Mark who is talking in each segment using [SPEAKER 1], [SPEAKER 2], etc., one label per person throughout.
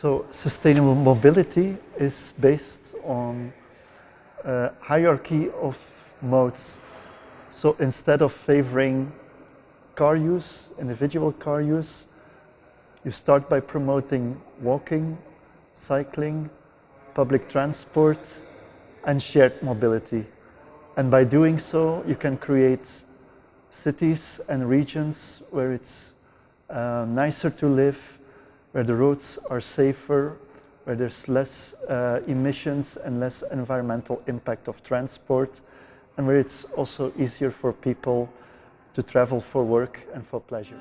[SPEAKER 1] So sustainable mobility is based on a hierarchy of modes. So instead of favoring car use, individual car use, you start by promoting walking, cycling, public transport, and shared mobility. And by doing so, you can create cities and regions where it's nicer to live, where the roads are safer, where there's less emissions and less environmental impact of transport, and where it's also easier for people to travel for work and for pleasure.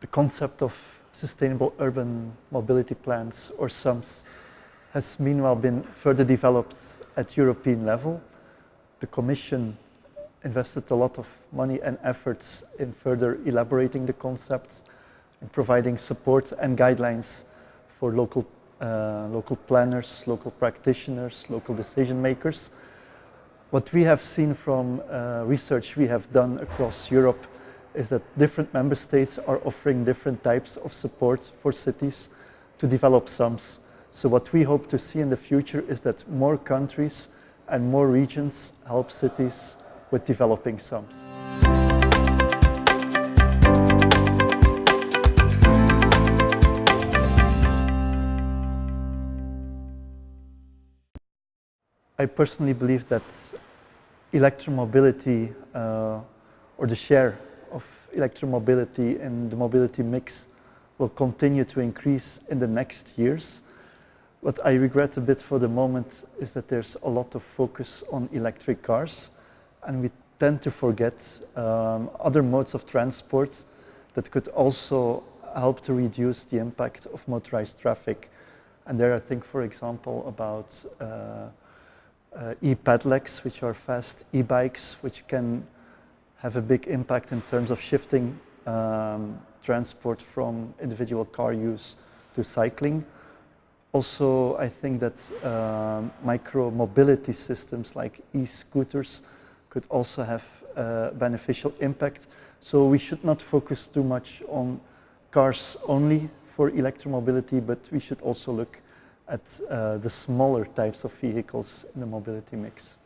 [SPEAKER 1] The concept of sustainable urban mobility plans, or SUMs, has meanwhile been further developed at European level. The Commission invested a lot of money and efforts in further elaborating the concept and providing support and guidelines for local planners, local practitioners, local decision makers. What we have seen from research we have done across Europe is that different member states are offering different types of support for cities to develop SUMs. So what we hope to see in the future is that more countries and more regions help cities with developing SUMs. I personally believe that electromobility, or the share of electromobility in the mobility mix, will continue to increase in the next years. What I regret a bit for the moment is that there's a lot of focus on electric cars, and we tend to forget other modes of transport that could also help to reduce the impact of motorized traffic. And there I think, for example, about e-pedelecs, which are fast e-bikes, which can have a big impact in terms of shifting transport from individual car use to cycling. Also, I think that micro-mobility systems like e-scooters could also have a beneficial impact. So we should not focus too much on cars only for electromobility, but we should also look at the smaller types of vehicles in the mobility mix.